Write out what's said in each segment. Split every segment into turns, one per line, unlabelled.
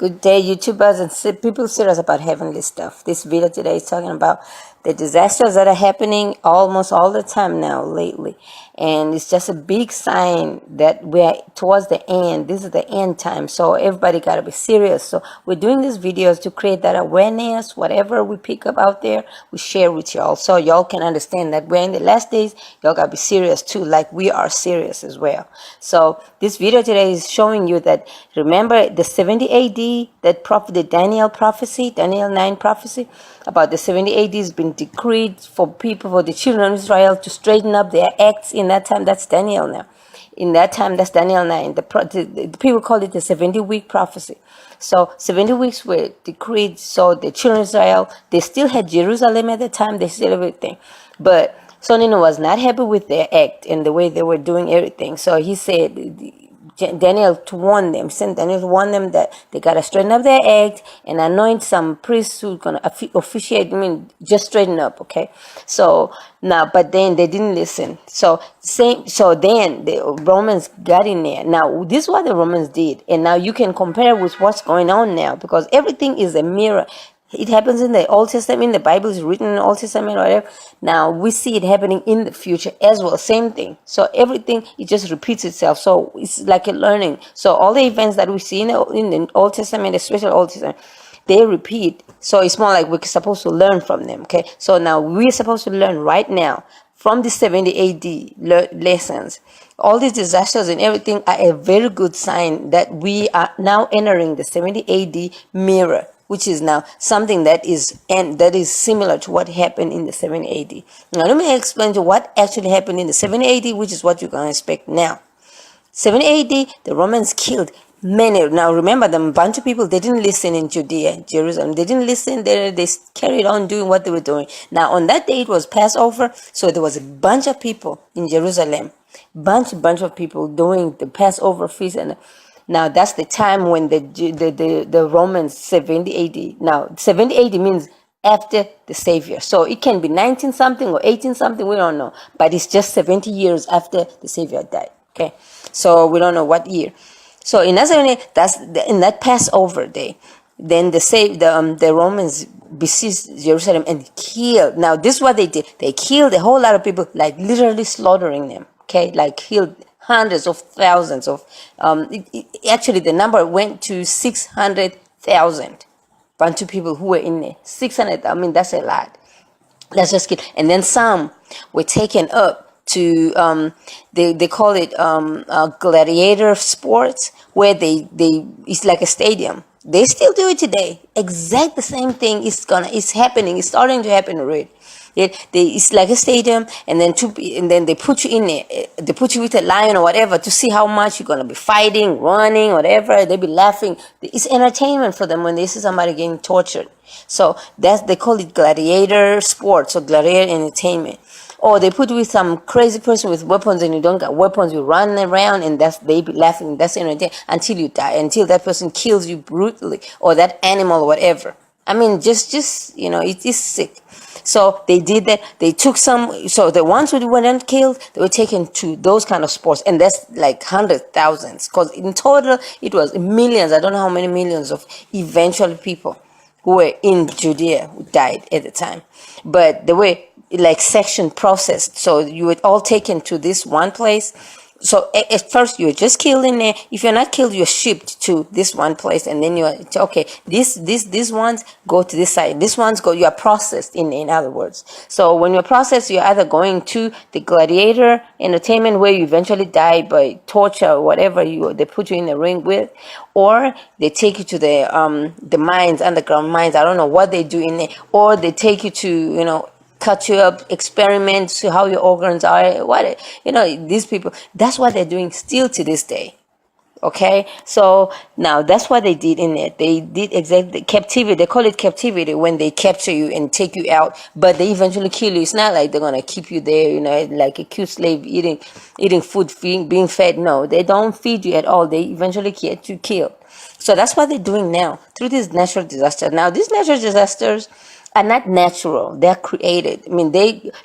Good day, YouTubers and people serious about heavenly stuff. This video today is talking about the disasters that are happening almost all the time now lately. And it's just a big sign that we're towards the end. This is the end time. So everybody got to be serious. So we're doing these videos to create that awareness. Whatever we pick up out there, we share with y'all. So y'all can understand that we're in the last days. Y'all got to be serious too, like we are serious as well. So this video today is showing you that, remember the 70 AD, that the Daniel prophecy, Daniel 9 prophecy about the 70 AD has been decreed for people, for the children of Israel to straighten up their acts in that time. That's Daniel now. In that time, that's Daniel 9. The people call it the 70-week prophecy. So 70 weeks were decreed. So the children of Israel, they still had Jerusalem at the time. They still had everything. But Sonino was not happy with their act and the way they were doing everything. So he said, Daniel to warn them, sent Daniel to warn them that they got to straighten up their act and anoint some priests who's going to officiate, just straighten up, okay? So now, but then they didn't listen. So then the Romans got in there. Now, this is what the Romans did. And now you can compare with what's going on now, because everything is a mirror. It happens in the Old Testament. The Bible is written in the Old Testament, whatever. Now we see it happening in the future as well. Same thing. So everything, it just repeats itself. So it's like a learning. So all the events that we see in the Old Testament, especially Old Testament, they repeat. So it's more like we're supposed to learn from them. Okay. So now we're supposed to learn right now from the 70 AD lessons. All these disasters and everything are a very good sign that we are now entering the 70 AD mirror, which is now something that is similar to what happened in the 70 AD. Now let me explain to what actually happened in the 70 AD, which is what you're going to expect now. 70 AD, the Romans killed many. Now remember, the Bantu people, they didn't listen in Judea, Jerusalem. They didn't listen. They carried on doing what they were doing. Now on that day, it was Passover, so there was a bunch of people in Jerusalem. Bunch of people doing the Passover feast. And now that's the time when the Romans 70 AD. Now 70 AD means after the Savior. So it can be 19 something or 18 something, we don't know. But it's just 70 years after the Savior died. Okay, so we don't know what year. So in that Passover day, then the Romans besieged Jerusalem and killed. Now this is what they did. They killed a whole lot of people, like literally slaughtering them. Okay, like killed hundreds of thousands of. Actually, the number went to 600,000 Bantu people who were in there. 600. That's a lot. That's just kidding. And then some were taken up to they call it gladiator sports, where they it's like a stadium. They still do it today. Exact the same thing is happening. It's starting to happen already. It's like a stadium, and then they put you in there. They put you with a lion or whatever to see how much you're gonna be fighting, running, whatever. They be laughing. It's entertainment for them when they see somebody getting tortured. So they call it gladiator sports or gladiator entertainment. Or they put you with some crazy person with weapons, and you don't got weapons. You run around, and they be laughing. That's entertainment until you die, until that person kills you brutally, or that animal or whatever. Just it is sick. So they did that. They took some. So the ones who weren't killed, they were taken to those kind of sports, and that's like hundreds, thousands. Because in total, it was millions. I don't know how many millions of eventual people who were in Judea who died at the time. But they were like section processed. So you were all taken to this one place. So at first you were just killed in there. If you're not killed, you're shipped to this one place, and then you're okay. These ones go to this side. These ones go. You are processed in other words. So when you're processed, you're either going to the gladiator entertainment, where you eventually die by torture or whatever they put you in the ring with, or they take you to the mines, underground mines. I don't know what they do in there, or they take you to cut you up, experiments, see how your organs are, these people, that's what they're doing still to this day. Okay, so now that's what they did in it. They did exactly captivity. They call it captivity when they capture you and take you out, but they eventually kill you. It's not like they're gonna keep you there, like a cute slave eating food, being fed. No, they don't feed you at all. They eventually get you killed. So that's what they're doing now through these natural disasters. Now these natural disasters, are not natural. They're created. I mean,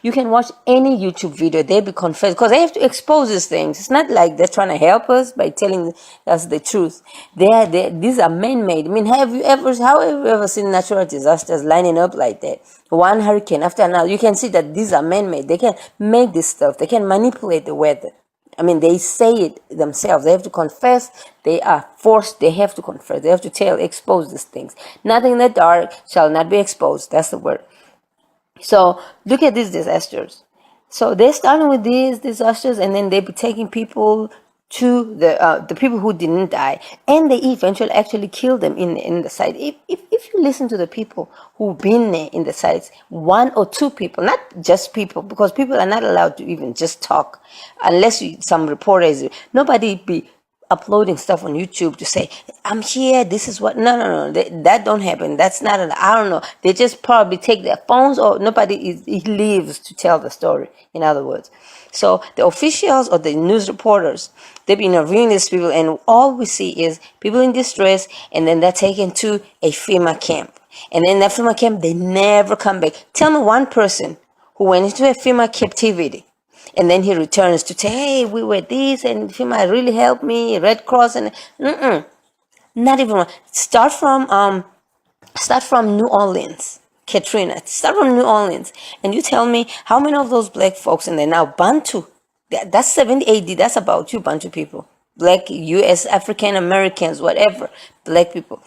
you can watch any YouTube video. They be confessed because they have to expose these things. It's not like they're trying to help us by telling us the truth. These are man-made. I mean, how have you ever seen natural disasters lining up like that? One hurricane after another. You can see that these are man-made. They can make this stuff. They can manipulate the weather. I mean, they say it themselves. They have to confess. They are forced. They have to confess. They have to expose these things. Nothing in the dark shall not be exposed. That's the word. So look at these disasters. So they're starting with these disasters, and then they be taking people to the people who didn't die, and they eventually actually kill them in the site. If you listen to the people who've been there in the sites, one or two people, not just people, because people are not allowed to even just talk unless some reporters. Nobody be uploading stuff on YouTube to say, I'm here, this is what. No, that don't happen. That's not I don't know. They just probably take their phones, or nobody leaves to tell the story, in other words. So the officials or the news reporters, they've been interviewing these people, and all we see is people in distress, and then they're taken to a FEMA camp. And then that FEMA camp, they never come back. Tell me one person who went into a FEMA captivity, and then he returns to say, hey, we were this, and FEMA really helped me, Red Cross, and not even one. Start from New Orleans, Katrina. Start from New Orleans, and you tell me how many of those black folks, and they're now Bantu. That's 70 AD. That's about you, Bantu people, black U.S. African Americans, whatever, black people.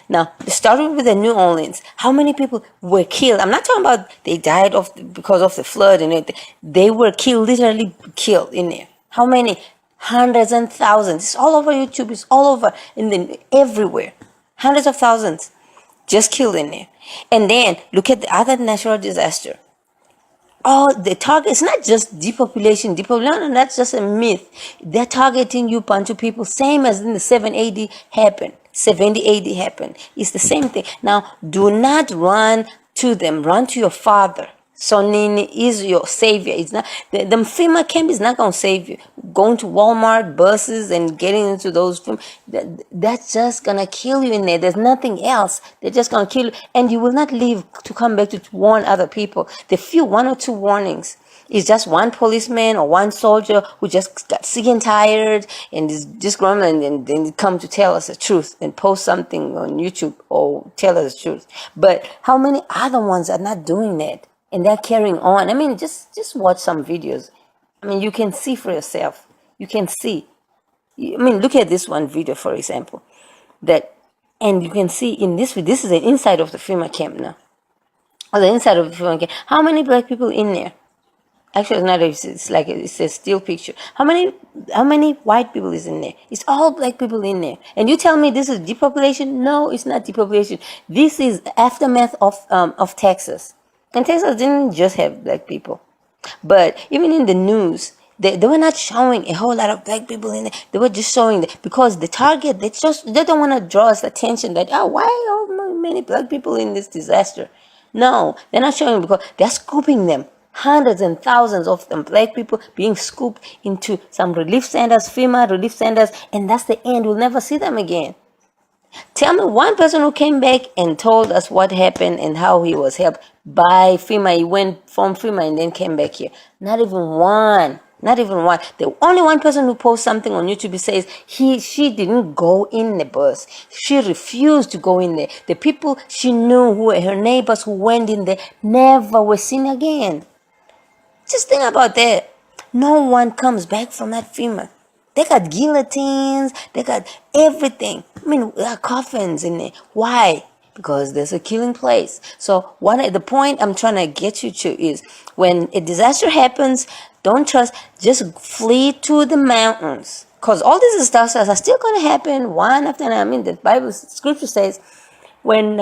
Now, starting with the New Orleans, how many people were killed? I'm not talking about they died because of the flood and everything. They were killed, literally killed in there. How many? Hundreds and thousands. It's all over YouTube. It's all over, everywhere. Hundreds of thousands just killed in there. And then look at the other natural disaster. Oh, the target is not just depopulation. Depopulation, that's just a myth. They're targeting you, Bantu people, same as in the 780 happened. 70 AD happened. It's the same thing. Now, do not run to them. Run to your father. Sonini is your savior. It's not the FEMA camp is not gonna save you. Going to Walmart buses and getting into those that's just gonna kill you in there. There's nothing else. They're just gonna kill you, and you will not live to come back to warn other people. The few one or two warnings is just one policeman or one soldier who just got sick and tired and is just grumbling, and then come to tell us the truth and post something on YouTube or tell us the truth. But how many other ones are not doing that? And they're carrying on. I mean, just watch some videos. I mean, you can see for yourself. You can see. I mean, look at this one video, for example. And you can see in this video, this is the inside of the FEMA camp now. Or the inside of the FEMA camp. How many black people in there? Actually, it's not. It's like it's a still picture. How many white people is in there? It's all black people in there. And you tell me this is depopulation? No, it's not depopulation. This is aftermath of Texas. And Texas didn't just have black people. But even in the news, they were not showing a whole lot of black people in there. They were just showing that because the target, they don't want to draw us attention that, why are many black people in this disaster? No, they're not showing because they're scooping them. Hundreds and thousands of them, black people being scooped into some relief centers, FEMA relief centers, and that's the end. We'll never see them again. Tell me one person who came back and told us what happened and how he was helped by FEMA. He went from FEMA and then came back here. Not even one. Not even one. The only one person who posts something on YouTube says she didn't go in the bus. She refused to go in there. The people she knew, who were her neighbors who went in there, never were seen again. Just think about that. No one comes back from that FEMA. They got guillotines. They got everything. I mean, there are coffins in there. Why? Because there's a killing place. So the point I'm trying to get you to is when a disaster happens, don't trust. Just flee to the mountains. Because all these disasters are still going to happen one after another. I mean, the Bible scripture says when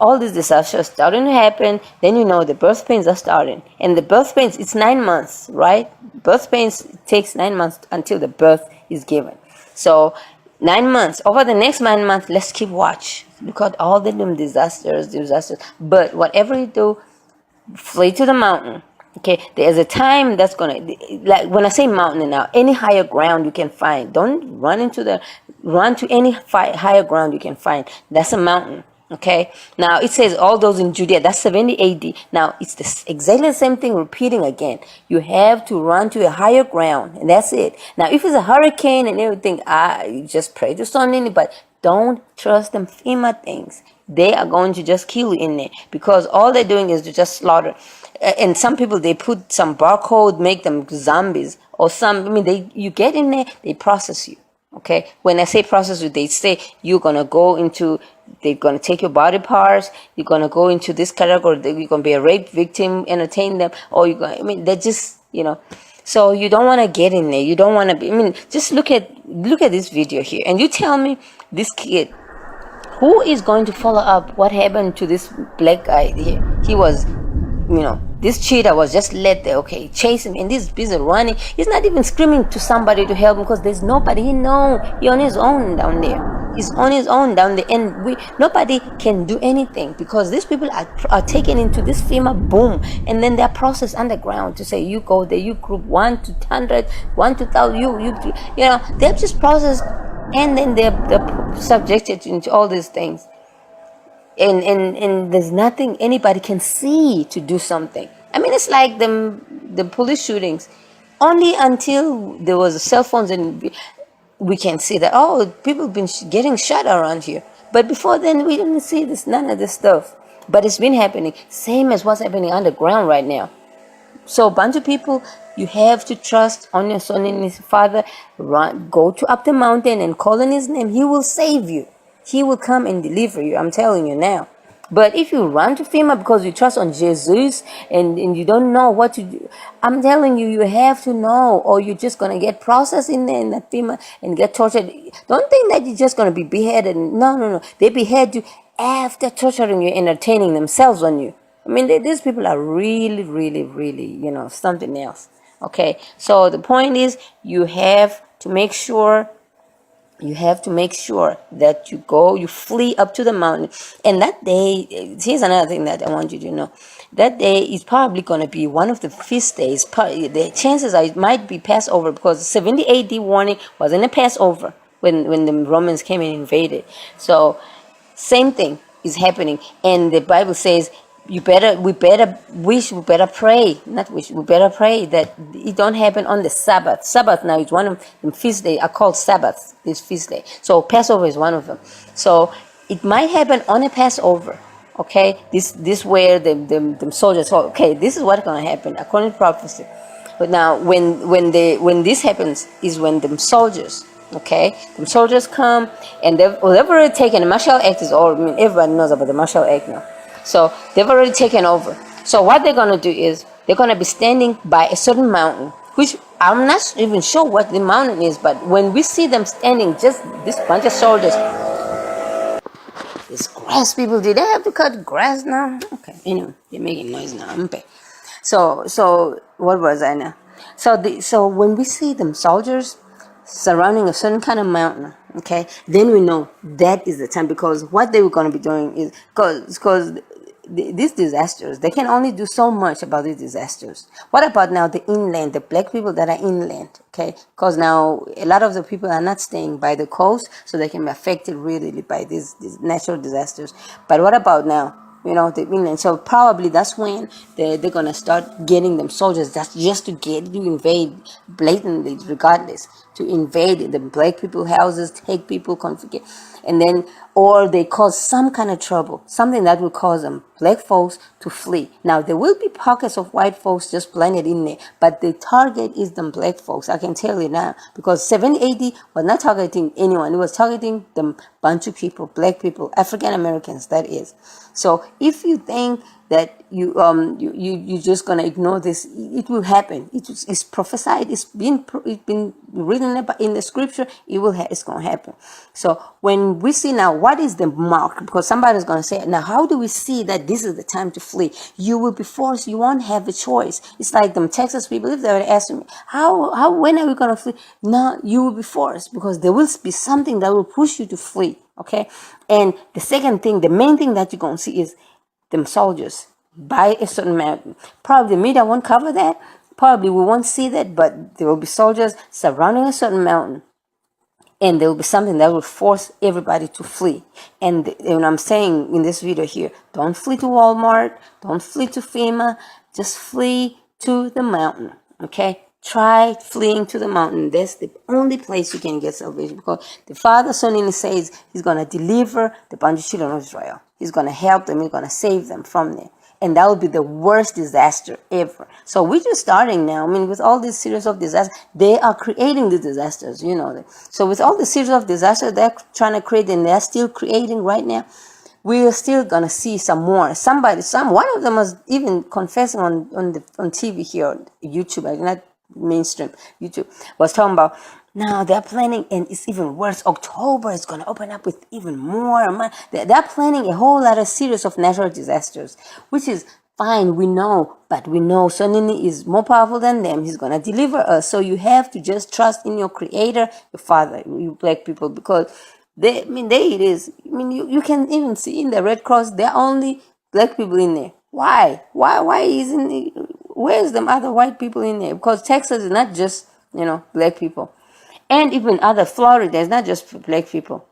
all these disasters are starting to happen, then the birth pains are starting. And the birth pains, it's 9 months, right? Birth pains takes 9 months until the birth is given. So 9 months. Over the next 9 months, let's keep watch. Look at all the disasters. But whatever you do, flee to the mountain. Okay, there's a time that's like when I say mountain now, any higher ground you can find. Don't run to any higher ground you can find. That's a mountain. Okay, now it says all those in Judea, that's 70 AD. Now it's exactly the same thing repeating again. You have to run to a higher ground, and that's it. Now, if it's a hurricane and everything, you just pray to something, but don't trust them FEMA things. They are going to just kill you in there because all they're doing is to just slaughter. And some people, they put some barcode, make them zombies, or some. I mean, you get in there, they process you. Okay, when I say process you, they say you're gonna go into, they're gonna take your body parts, you're gonna go into this category, you're gonna be a rape victim, entertain them, or you're gonna, I mean, they're just, so you don't want to get in there. You don't want to be, I mean, just look at this video here, and you tell me this kid, who is going to follow up what happened to this black guy here? He was, this cheetah was just let there, okay, chase him, and this busy running. He's not even screaming to somebody to help him because there's nobody. He's on his own down there. He's on his own down there, and nobody can do anything because these people are taken into this FEMA boom, and then they're processed underground to say you go there, you group 1 to 100, 1 to 1,000, they're just processed, and then they're subjected into all these things. And there's nothing anybody can see to do something. I mean, it's like the police shootings. Only until there was cell phones and we can see that, people have been getting shot around here. But before then, we didn't see none of this stuff. But it's been happening, same as what's happening underground right now. So Bantu people, you have to trust on your son and his father. Go up the mountain and call on his name. He will save you. He will come and deliver you. I'm telling you now. But if you run to FEMA because you trust on Jesus and you don't know what to do, I'm telling you, you have to know, or you're just going to get processed in there in that FEMA and get tortured. Don't think that you're just going to be beheaded. No. They behead you after torturing you, entertaining themselves on you. I mean, these people are really, really, really, something else. Okay, so the point is you have to make sure that you flee up to the mountain. And that day, here's another thing that I want you to know. That day is probably going to be one of the feast days. The chances are it might be Passover because 70 AD warning was in a Passover when the Romans came and invaded. So same thing is happening. And the Bible says we better pray, we better pray that it don't happen on the Sabbath. Sabbath now is one of the feast days are called Sabbaths, this feast day. So Passover is one of them. So it might happen on a Passover. Okay, this where the soldiers thought, okay, this is what's gonna happen according to prophecy. But now when this happens is when the soldiers, okay, the soldiers come and they've already taken the martial act is all. I mean, everybody knows about the martial act now. So they've already taken over. So what they're going to do is they're going to be standing by a certain mountain, which I'm not even sure what the mountain is, but when we see them standing, just this bunch of soldiers, this grass people, did they have to cut grass now? Okay, anyway, they're making noise now. Okay. So what was I now? So when we see them soldiers surrounding a certain kind of mountain, okay, then we know that is the time, because what they were going to be doing is because these disasters, they can only do so much about these disasters. What about now the inland, the black people that are inland, okay? Because now a lot of the people are not staying by the coast, so they can be affected really by these natural disasters. But what about now, the inland? So probably that's when they're going to start getting them soldiers. That's just to invade blatantly, regardless, to invade the black people houses, take people, confiscate, and then, or they cause some kind of trouble, something that will cause them, black folks, to flee. Now, there will be pockets of white folks just blended in there, but the target is them black folks. I can tell you now, because 780 was not targeting anyone. It was targeting them Bantu people, black people, African Americans, that is. So if you think that you're just gonna ignore this, it will happen. It's prophesied. It's been written about in the scripture. It's gonna happen. So when we see now, what is the mark? Because somebody's gonna say, now how do we see that this is the time to flee? You will be forced. You won't have a choice. It's like them Texas people. If they were asking me, when are we gonna flee? No, you will be forced, because there will be something that will push you to flee. Okay, and the second thing, the main thing that you're gonna see is them soldiers by a certain mountain. Probably the media won't cover that. Probably we won't see that, but there will be soldiers surrounding a certain mountain. and there will be something that will force everybody to flee. And I'm saying in this video here, don't flee to Walmart, don't flee to FEMA, just flee to the mountain. Okay, try fleeing to the mountain. That's the only place you can get salvation, because the Father soon says he's going to deliver the Bantu children of Israel. He's going to help them, he's going to save them from there. And that would be the worst disaster ever. So we're just starting now. I mean, with all these series of disasters, they are creating the disasters, you know. So with all the series of disasters they're trying to create, and they're still creating right now, we are still gonna see some more. One of them was even confessing on TV here, on YouTube, not mainstream YouTube, was talking about now they're planning, and it's even worse. October is gonna open up with even more money. They're planning a whole lot of series of natural disasters, which is fine. We know, but we know Sonini is more powerful than them. He's gonna deliver us. So you have to just trust in your Creator, your Father, you black people, because there it is. I mean, you can even see in the Red Cross, there are only black people in there. Why? Why isn't it, where's them other white people in there? Because Texas is not just, black people. And even other Florida is not just black people.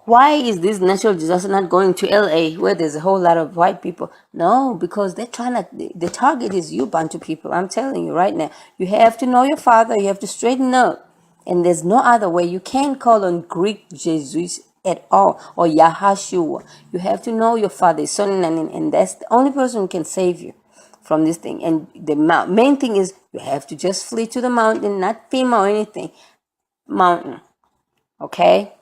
Why is this natural disaster not going to LA where there's a whole lot of white people? No, because they're trying to, the target is you, Bantu people. I'm telling you right now. You have to know your Father. You have to straighten up. And there's no other way. You can't call on Greek Jesus at all, or Yahashua. You have to know your Father, Son, and that's the only person who can save you from this thing. And the main thing is you have to just flee to the mountain, not FEMA or anything. Mountain. Okay?